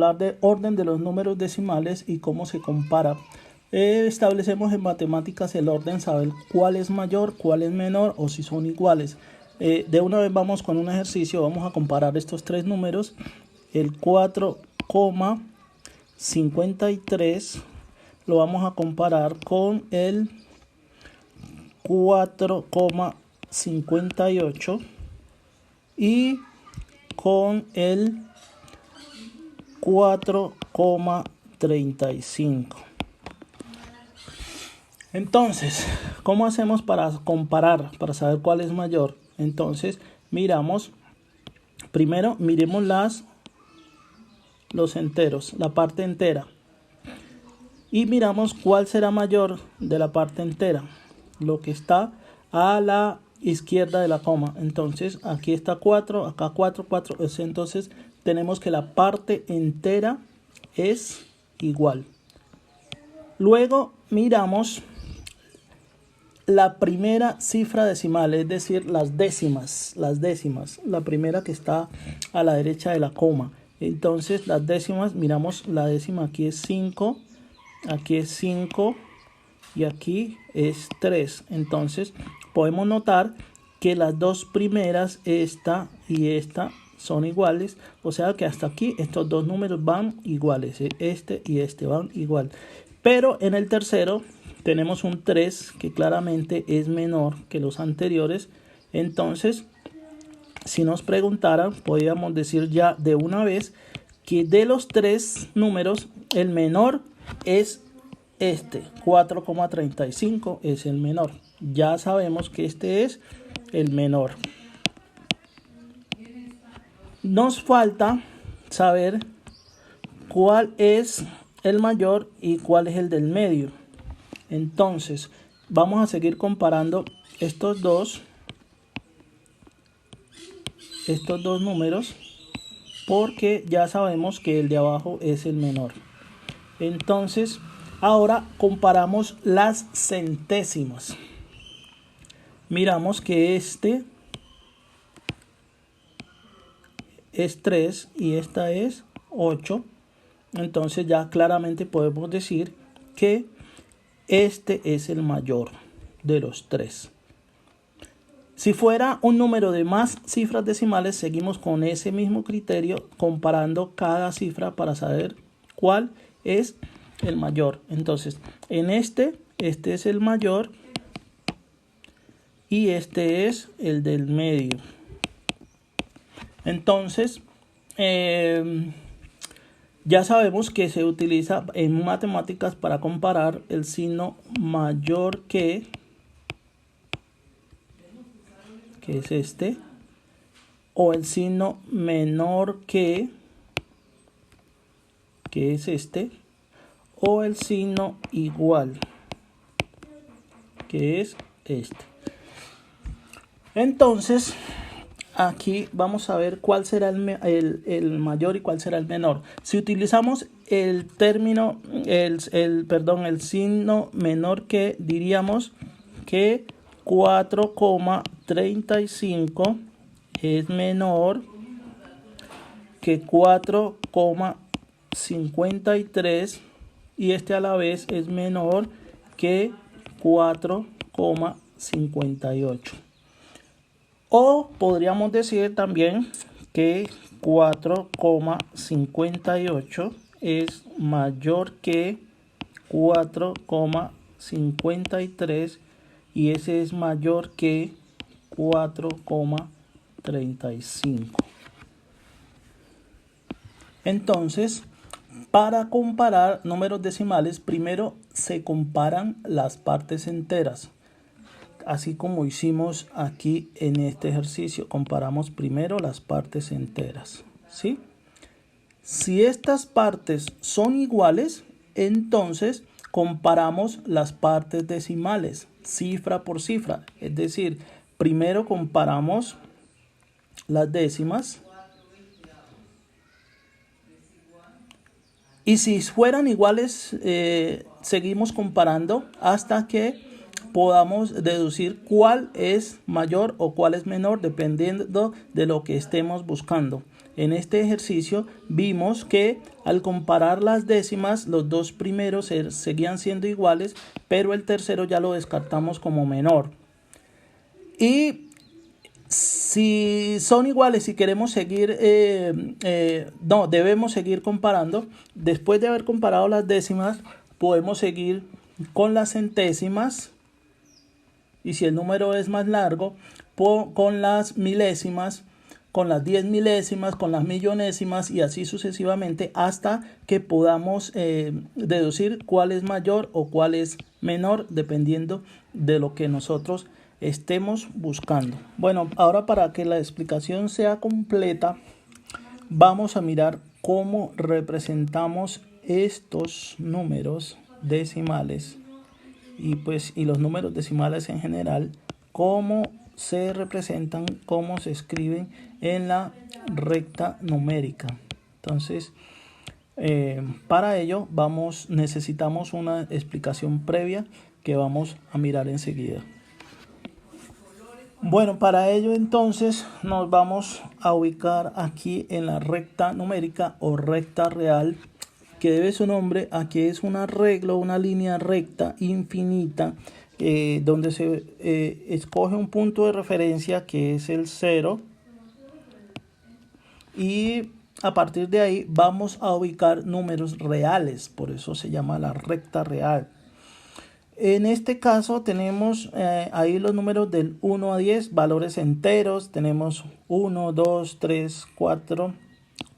hablar de orden de los números decimales y cómo se compara. Establecemos en matemáticas el orden, saber cuál es mayor, cuál es menor o si son iguales. De una vez vamos con un ejercicio, vamos a comparar estos tres números. El 4,53 lo vamos a comparar con el 4,58 y con el 4,35. Entonces, ¿cómo hacemos para comparar, para saber cuál es mayor? Entonces, primero miremos los enteros, la parte entera. Y miramos cuál será mayor de la parte entera, lo que está a la izquierda de la coma. Entonces, aquí está 4, acá 4, 4. Entonces, tenemos que la parte entera es igual. Luego, miramos la primera cifra decimal, es decir, las décimas, la primera que está a la derecha de la coma. Entonces, las décimas, miramos la décima, aquí es 5, aquí es 5 y aquí es 3. Entonces, podemos notar que las dos primeras, esta y esta, son iguales. O sea que hasta aquí estos dos números van iguales. Este y este van igual. Pero en el tercero tenemos un 3 que claramente es menor que los anteriores. Entonces, si nos preguntaran, podríamos decir ya de una vez que de los tres números, el menor es este, 4,35 es el menor. Ya sabemos que este es el menor. Nos falta saber cuál es el mayor y cuál es el del medio. Entonces, vamos a seguir comparando estos dos números porque ya sabemos que el de abajo es el menor. Entonces, ahora comparamos las centésimas. Miramos que este es 3 y esta es 8. Entonces ya claramente podemos decir que este es el mayor de los tres. Si fuera un número de más cifras decimales, seguimos con ese mismo criterio comparando cada cifra para saber cuál es el mayor. Entonces, en este es el mayor y este es el del medio. Entonces, ya sabemos que se utiliza en matemáticas para comparar el signo mayor que es este, o el signo menor que es este, o el signo igual, que es este. Entonces, aquí vamos a ver cuál será el mayor y cuál será el menor. Si utilizamos el término, el signo menor que, diríamos que 4,35 es menor que 4,53 y este a la vez es menor que 4,58. O podríamos decir también que 4,58 es mayor que 4,53 y ese es mayor que 4,35. Entonces, para comparar números decimales, primero se comparan las partes enteras. Así como hicimos aquí en este ejercicio, comparamos primero las partes enteras, ¿sí? Si estas partes son iguales, entonces comparamos las partes decimales, cifra por cifra. Es decir, primero comparamos las décimas. Y si fueran iguales, seguimos comparando hasta que podamos deducir cuál es mayor o cuál es menor dependiendo de lo que estemos buscando. en este ejercicio vimos que al comparar las décimas, los dos primeros seguían siendo iguales, pero el tercero ya lo descartamos como menor. Y si son iguales y queremos seguir, debemos seguir comparando. Después de haber comparado las décimas, podemos seguir con las centésimas. Y si el número es más largo, con las milésimas, con las 10 milésimas, con las millonésimas y así sucesivamente hasta que podamos deducir cuál es mayor o cuál es menor dependiendo de lo que nosotros estemos buscando. Bueno, ahora para que la explicación sea completa, vamos a mirar cómo representamos estos números decimales y los números decimales en general, cómo se representan, cómo se escriben en la recta numérica. Entonces, para ello necesitamos una explicación previa que vamos a mirar enseguida. Bueno, para ello entonces nos vamos a ubicar aquí en la recta numérica o recta real, que debe su nombre a que es un arreglo, una línea recta infinita, donde se escoge un punto de referencia que es el 0 y a partir de ahí vamos a ubicar números reales, por eso se llama la recta real. En este caso tenemos ahí los números del 1 a 10, valores enteros. Tenemos 1, 2, 3, 4,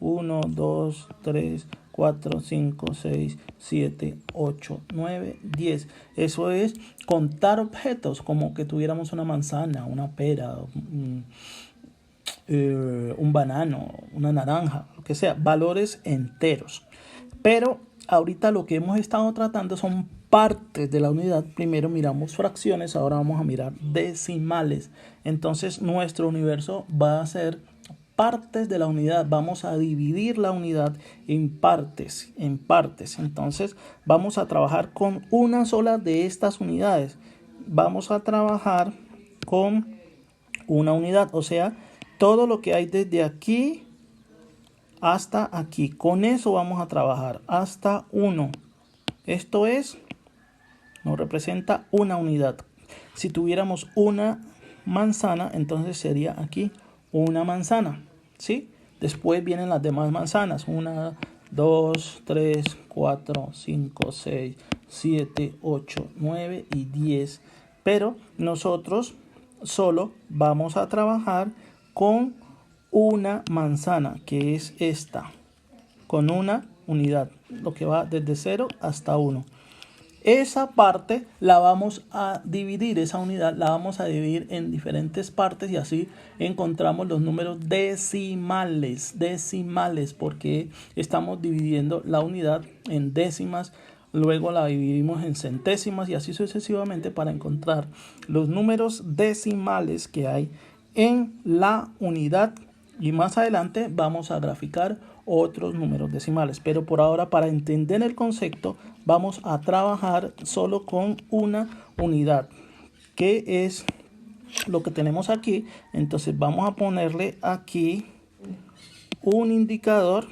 1, 2, 3, 4, 5, 6, 7, 8, 9, 10. Eso es contar objetos como que tuviéramos una manzana, una pera, un banano, una naranja, lo que sea, valores enteros. Pero ahorita lo que hemos estado tratando son partes de la unidad. Primero miramos fracciones, ahora vamos a mirar decimales. Entonces nuestro universo va a ser partes de la unidad. Vamos a dividir la unidad en partes. Entonces vamos a trabajar con una sola de estas unidades. Vamos a trabajar con una unidad, o sea, todo lo que hay desde aquí hasta aquí. Con eso vamos a trabajar hasta 1. Esto nos representa una unidad. Si tuviéramos una manzana, entonces sería aquí una manzana, ¿sí? Después vienen las demás manzanas. 1, 2, 3, 4, 5, 6, 7, 8, 9 y 10. Pero nosotros solo vamos a trabajar con una manzana, que es esta, con una unidad, lo que va desde 0 hasta 1. Esa parte la vamos a dividir, esa unidad la vamos a dividir en diferentes partes y así encontramos los números decimales, porque estamos dividiendo la unidad en décimas, luego la dividimos en centésimas y así sucesivamente para encontrar los números decimales que hay en la unidad. Y más adelante vamos a graficar otros números decimales. Pero por ahora, para entender el concepto, vamos a trabajar solo con una unidad, que es lo que tenemos aquí. Entonces vamos a ponerle aquí un indicador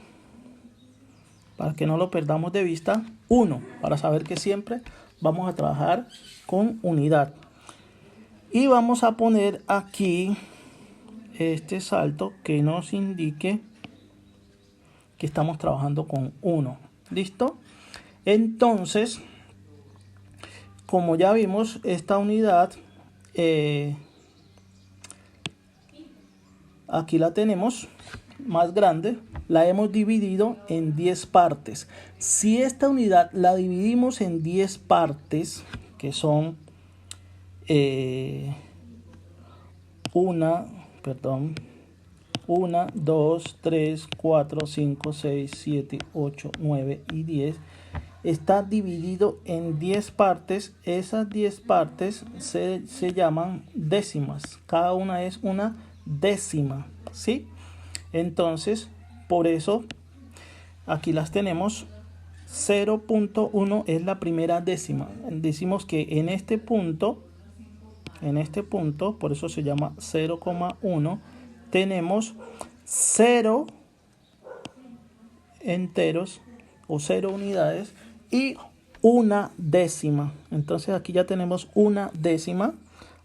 para que no lo perdamos de vista. 1, para saber que siempre vamos a trabajar con unidad. Y vamos a poner aquí este salto que nos indique que estamos trabajando con 1. ¿Listo? Entonces, como ya vimos, esta unidad aquí la tenemos más grande, la hemos dividido en 10 partes. Si esta unidad la dividimos en 10 partes, que son 1, 2, 3, 4, 5, 6, 7, 8, 9 y 10. Está dividido en 10 partes. Esas 10 partes se llaman décimas. Cada una es una décima, ¿sí? Entonces, por eso aquí las tenemos. 0.1 es la primera décima. Decimos que en este punto, por eso se llama 0,1, tenemos 0 enteros o 0 unidades y una décima. Entonces aquí ya tenemos una décima.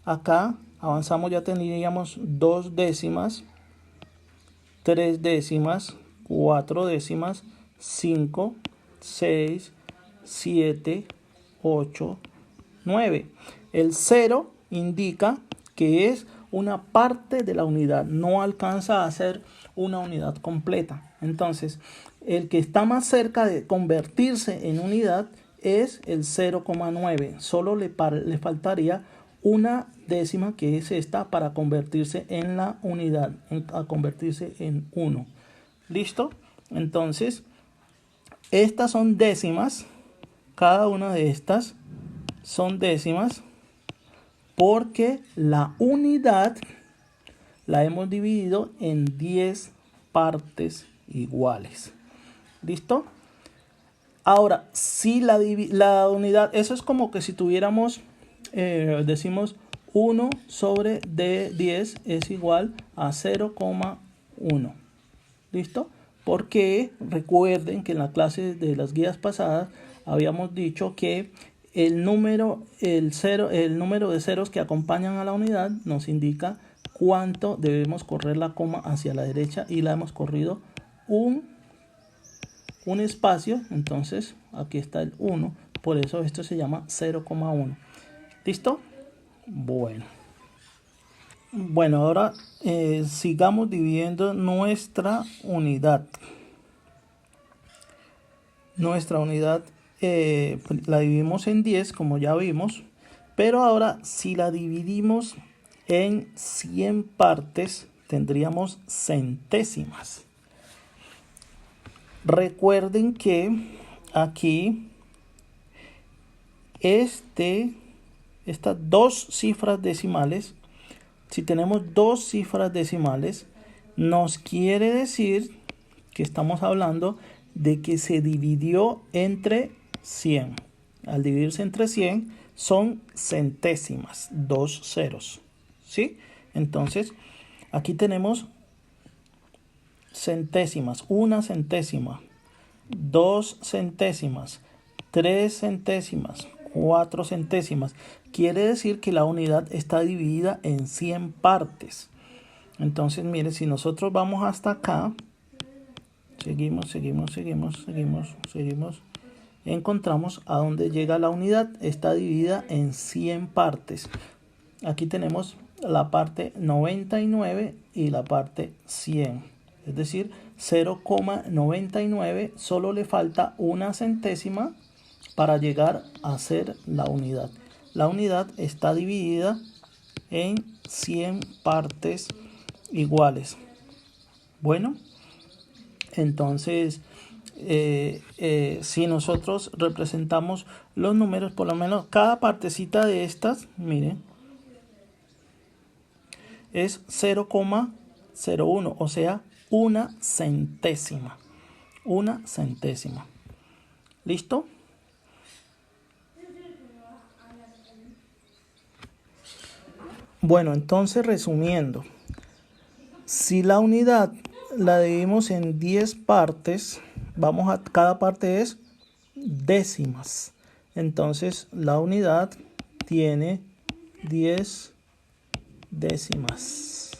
Acá avanzamos, ya tendríamos 2 décimas, 3 décimas, 4 décimas, 5, 6, 7, 8, 9. El 0 indica que es una parte de la unidad, no alcanza a ser una unidad completa. Entonces, el que está más cerca de convertirse en unidad es el 0,9. Solo le faltaría una décima, que es esta, para convertirse en la unidad, a convertirse en 1. ¿Listo? Entonces, estas son décimas. Cada una de estas son décimas porque la unidad la hemos dividido en 10 partes iguales. ¿Listo? Ahora, si la unidad, eso es como que si tuviéramos, decimos 1 sobre de 10 es igual a 0,1. ¿Listo? Porque recuerden que en la clase de las guías pasadas habíamos dicho que el número de ceros que acompañan a la unidad nos indica cuánto debemos correr la coma hacia la derecha, y la hemos corrido un espacio. Entonces aquí está el 1, por eso esto se llama 0,1. ¿Listo? Bueno, ahora sigamos dividiendo nuestra unidad. Nuestra unidad la dividimos en 10, como ya vimos, pero ahora si la dividimos en 100 partes, tendríamos centésimas. Recuerden que aquí estas dos cifras decimales, si tenemos dos cifras decimales, nos quiere decir que estamos hablando de que se dividió entre 100. Al dividirse entre 100 son centésimas, 2 ceros. ¿Sí? Entonces, aquí tenemos centésimas, 1 centésima, 2 centésimas, 3 centésimas, 4 centésimas. Quiere decir que la unidad está dividida en 100 partes. Entonces, mire, si nosotros vamos hasta acá, seguimos, encontramos a dónde llega la unidad. Está dividida en 100 partes. Aquí tenemos la parte 99 y la parte 100. Es decir, 0,99, solo le falta una centésima para llegar a ser la unidad. La unidad está dividida en 100 partes iguales. Bueno, entonces, si nosotros representamos los números, por lo menos cada partecita de estas, miren, es 0,01, o sea, una centésima. Una centésima. ¿Listo? Bueno, entonces resumiendo, si la unidad la dividimos en 10 partes, cada parte es décimas. Entonces la unidad tiene 10 décimas.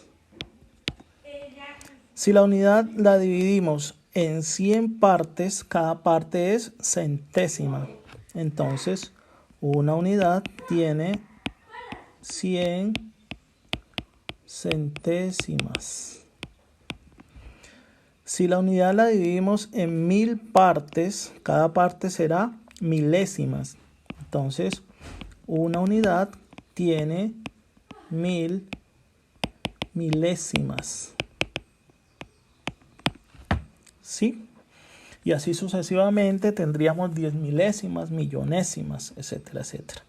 Si la unidad la dividimos en 100 partes, cada parte es centésima. Entonces una unidad tiene 100 centésimas. Si la unidad la dividimos en 1000 partes, cada parte será milésimas. Entonces, una unidad tiene 1000 milésimas. ¿Sí? Y así sucesivamente tendríamos 10 milésimas, millonésimas, etcétera, etcétera.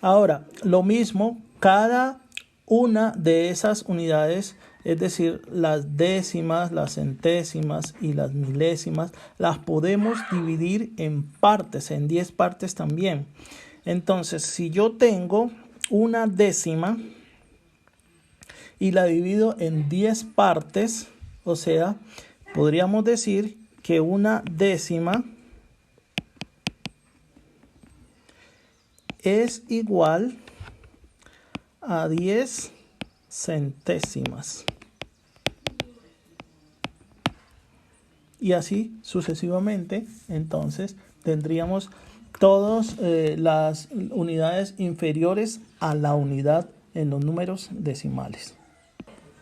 Ahora, lo mismo, cada una de esas unidades, es decir, las décimas, las centésimas y las milésimas, las podemos dividir en partes, en 10 partes también. Entonces, si yo tengo una décima y la divido en 10 partes, o sea, podríamos decir que una décima es igual a 10 centésimas. Y así sucesivamente. Entonces tendríamos todas las unidades inferiores a la unidad en los números decimales.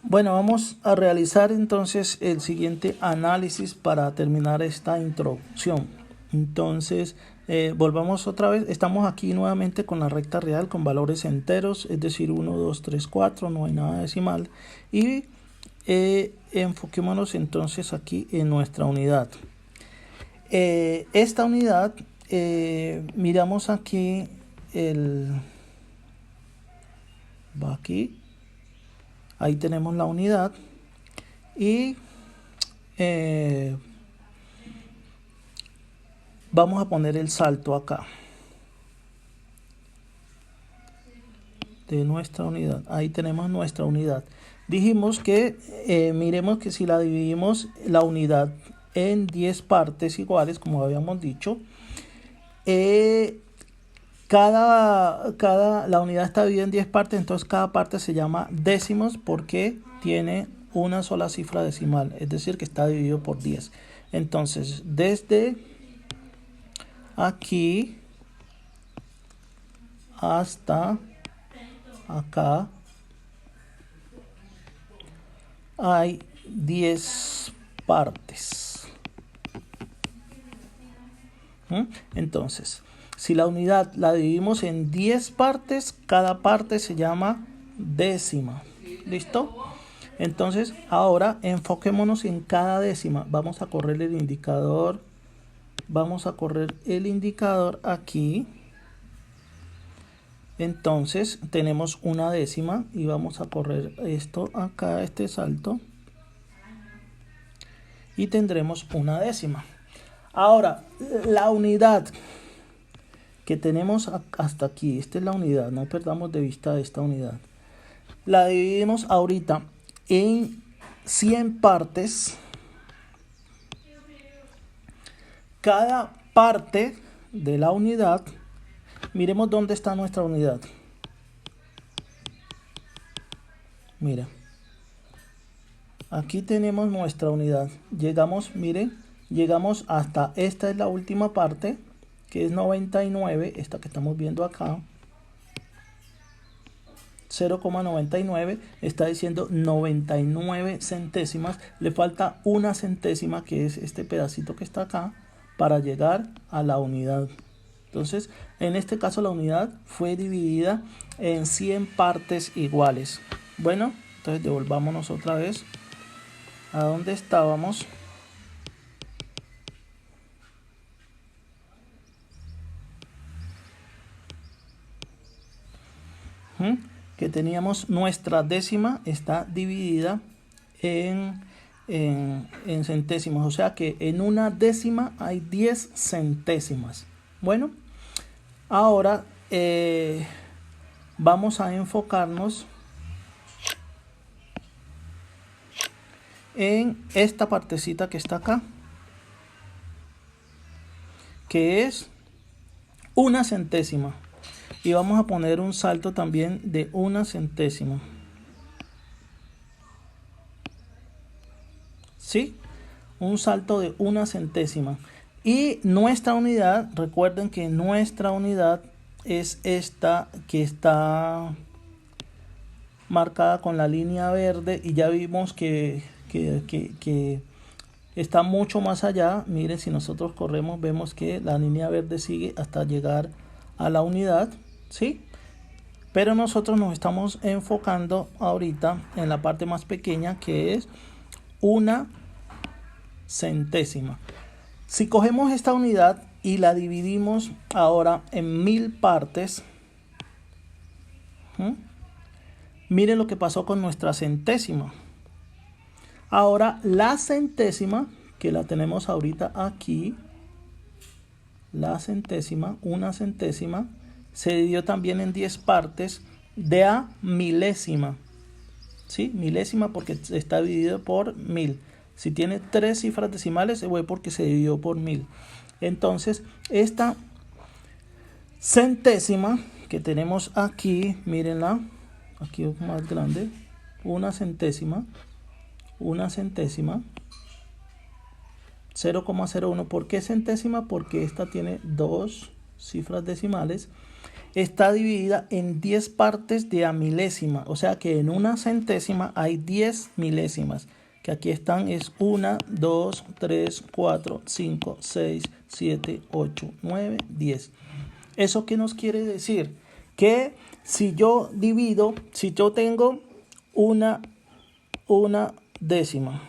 Bueno, vamos a realizar entonces el siguiente análisis para terminar esta introducción. Entonces, volvamos otra vez. Estamos aquí nuevamente con la recta real con valores enteros, es decir, 1, 2, 3, 4, no hay nada decimal. Y enfoquémonos entonces aquí en nuestra unidad. Esta unidad, miramos aquí va aquí, ahí tenemos la unidad y vamos a poner el salto acá de nuestra unidad. Ahí tenemos nuestra unidad. Dijimos que miremos que si la dividimos la unidad en 10 partes iguales, como habíamos dicho, la unidad está dividida en 10 partes, entonces cada parte se llama décimos porque tiene una sola cifra decimal, es decir, que está dividido por 10. Entonces, desde aquí hasta acá hay 10 partes. Entonces, si la unidad la dividimos en 10 partes, cada parte se llama décima. ¿Listo? Entonces, ahora enfoquémonos en cada décima. Vamos a correr el indicador. Vamos a correr el indicador aquí. Entonces, tenemos una décima y vamos a correr esto acá, este salto. Y tendremos una décima. Ahora, la unidad que tenemos hasta aquí, esta es la unidad, no perdamos de vista esta unidad. La dividimos ahorita en 100 partes. Cada parte de la unidad, miremos dónde está nuestra unidad. Mira, aquí tenemos nuestra unidad. Llegamos, miren, llegamos hasta, esta es la última parte, que es 99, esta que estamos viendo acá. 0,99 está diciendo 99 centésimas. Le falta una centésima, que es este pedacito que está acá, para llegar a la unidad. Entonces, en este caso la unidad fue dividida en 100 partes iguales. Bueno, entonces devolvámonos otra vez a donde estábamos. Que teníamos nuestra décima está dividida en centésimos, o sea que en una décima hay 10 centésimas. Bueno, ahora vamos a enfocarnos en esta partecita que está acá, que es una centésima. Y vamos a poner un salto también de una centésima. ¿Sí? Un salto de una centésima. Y nuestra unidad, recuerden que nuestra unidad es esta que está marcada con la línea verde. Y ya vimos que está mucho más allá. Miren, si nosotros corremos, vemos que la línea verde sigue hasta llegar a la unidad. ¿Sí? Pero nosotros nos estamos enfocando ahorita en la parte más pequeña, que es una centésima. Si cogemos esta unidad y la dividimos ahora en 1000 partes, miren lo que pasó con nuestra centésima. Ahora la centésima, que la tenemos ahorita aquí, la centésima, una centésima, se dividió también en 10 partes de a milésima. ¿Sí? Milésima porque está dividido por 1000. Si tiene 3 cifras decimales, fue porque se dividió por 1000. Entonces, esta centésima que tenemos aquí, mírenla, aquí es más grande, una centésima, 0,01. ¿Por qué centésima? Porque esta tiene 2 cifras decimales. Está dividida en 10 partes de a milésima, o sea que en una centésima hay 10 milésimas, que aquí están, es 1, 2, 3, 4, 5, 6, 7, 8, 9, 10. ¿Eso qué nos quiere decir? Que si yo divido, si yo tengo una décima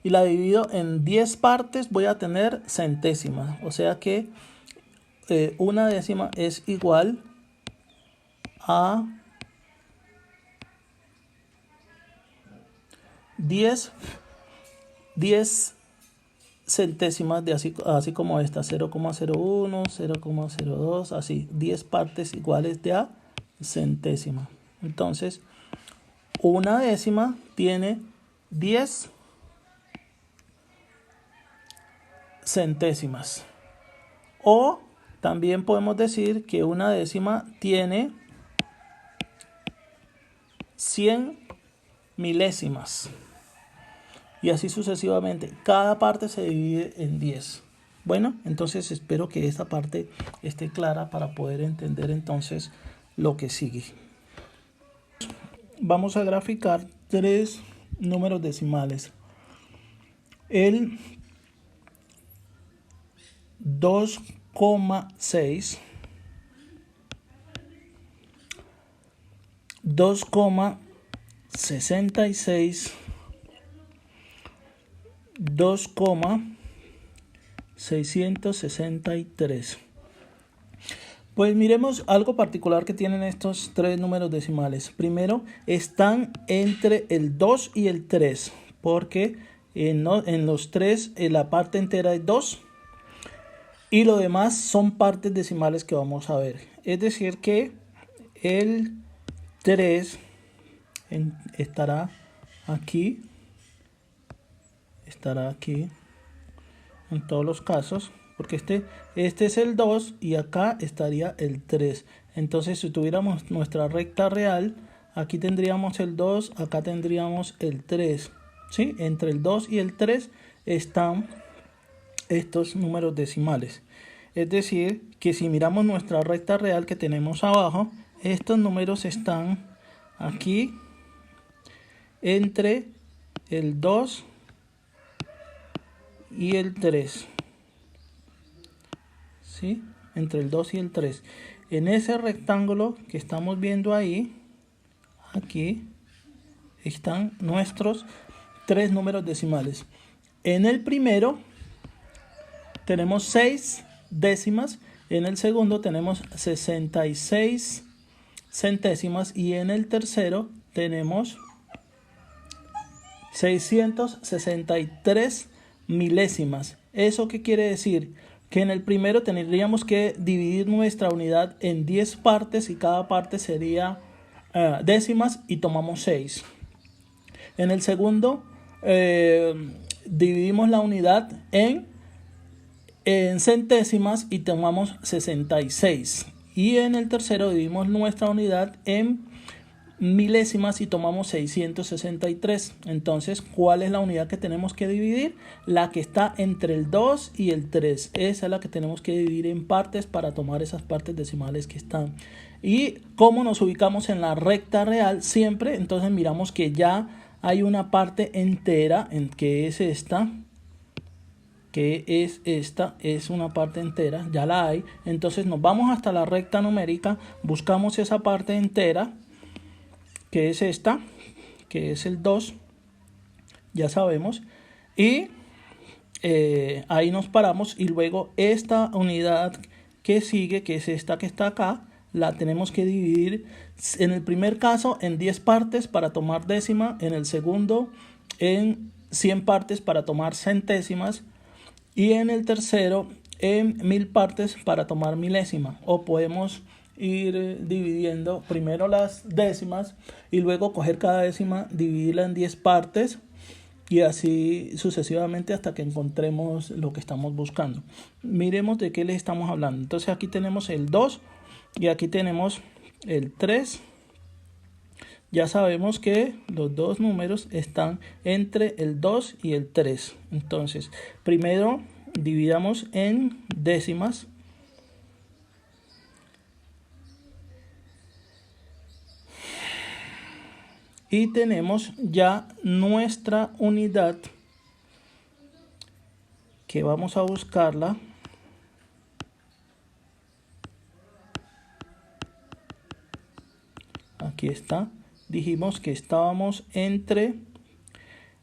y la divido en 10 partes, voy a tener centésimas, o sea que una décima es igual a 10 centésimas de así como esta, 0,01, 0,02, así, 10 partes iguales de a centésima. Entonces, una décima tiene 10 centésimas. O también podemos decir que una décima tiene 100 milésimas. Y así sucesivamente. Cada parte se divide en 10. Bueno, entonces espero que esta parte esté clara para poder entender entonces lo que sigue. Vamos a graficar 3 números decimales. El 2,6, 2,66, 2,663. Pues miremos algo particular que tienen estos 3 números decimales. Primero, están entre el 2 y el 3, porque en los 3 la parte entera es 2 y lo demás son partes decimales que vamos a ver. Es decir que el 3 estará aquí en todos los casos, porque este es el 2 y acá estaría el 3. Entonces, si tuviéramos nuestra recta real, aquí tendríamos el 2, acá tendríamos el 3, ¿sí? Entre el 2 y el 3 están estos números decimales. Es decir, que si miramos nuestra recta real que tenemos abajo, estos números están aquí entre el 2 y el 3, ¿sí? Entre el 2 y el 3. En ese rectángulo que estamos viendo ahí, aquí están nuestros 3 números decimales. En el primero tenemos 6 décimas, en el segundo tenemos 66 centésimas y en el tercero tenemos 663 milésimas. ¿Eso qué quiere decir? Que en el primero tendríamos que dividir nuestra unidad en 10 partes y cada parte sería décimas y tomamos 6. En el segundo dividimos la unidad en centésimas y tomamos 66. Y en el tercero dividimos nuestra unidad en milésimas y tomamos 663. Entonces, ¿cuál es la unidad que tenemos que dividir? La que está entre el 2 y el 3. Esa es la que tenemos que dividir en partes para tomar esas partes decimales que están. Y como nos ubicamos en la recta real siempre, entonces miramos que ya hay una parte entera, que es esta, es una parte entera, ya la hay. Entonces nos vamos hasta la recta numérica, buscamos esa parte entera, que es esta, que es el 2, ya sabemos, y ahí nos paramos, y luego esta unidad que sigue, que es esta que está acá, la tenemos que dividir en el primer caso en 10 partes para tomar décima, en el segundo en 100 partes para tomar centésimas y en el tercero en 1000 partes para tomar milésima. O podemos ir dividiendo primero las décimas y luego coger cada décima, dividirla en 10 partes y así sucesivamente hasta que encontremos lo que estamos buscando. Miremos de qué les estamos hablando. Entonces aquí tenemos el 2 y aquí tenemos el 3. Ya sabemos que los dos números están entre el 2 y el 3. Entonces, primero dividamos en décimas. Y tenemos ya nuestra unidad, que vamos a buscarla. Aquí está. Dijimos que estábamos entre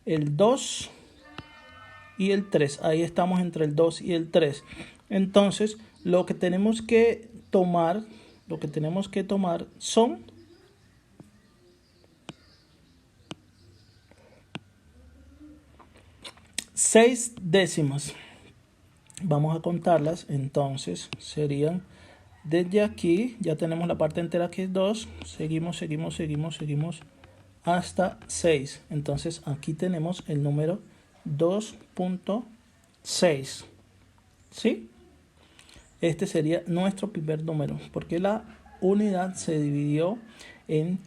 el 2 y el 3. Ahí estamos entre el 2 y el 3. Entonces, lo que tenemos que tomar son 6 décimas. Vamos a contarlas. Entonces, serían desde aquí, ya tenemos la parte entera que es 2. Seguimos hasta 6. Entonces, aquí tenemos el número 2.6. ¿Sí? Este sería nuestro primer número, porque la unidad se dividió en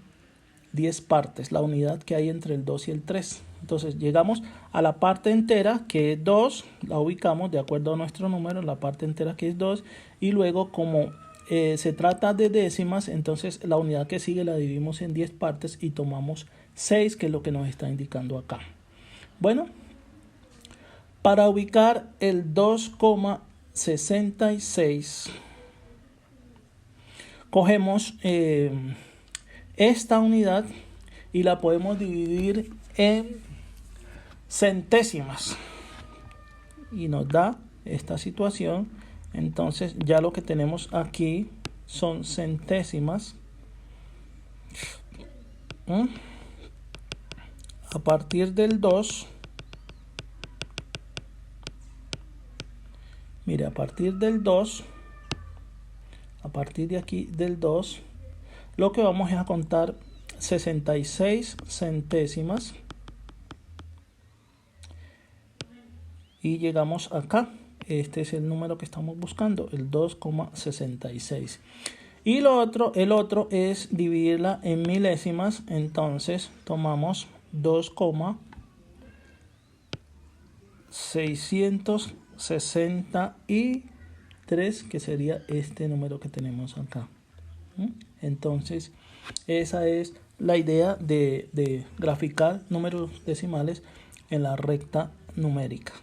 10 partes, la unidad que hay entre el 2 y el 3. Entonces llegamos a la parte entera, que es 2, la ubicamos de acuerdo a nuestro número, la parte entera que es 2, y luego como se trata de décimas, entonces la unidad que sigue la dividimos en 10 partes y tomamos 6, que es lo que nos está indicando acá. Bueno, para ubicar el 2,66, cogemos esta unidad y la podemos dividir en centésimas y nos da esta situación. Entonces ya lo que tenemos aquí son centésimas. A partir del 2, mire, a partir del 2, a partir de aquí del 2, lo que vamos es a contar 66 centésimas y llegamos acá. Este es el número que estamos buscando, el 2,66. Y el otro es dividirla en milésimas. Entonces tomamos 2,663, que sería este número que tenemos acá. Entonces esa es la idea de graficar números decimales en la recta numérica.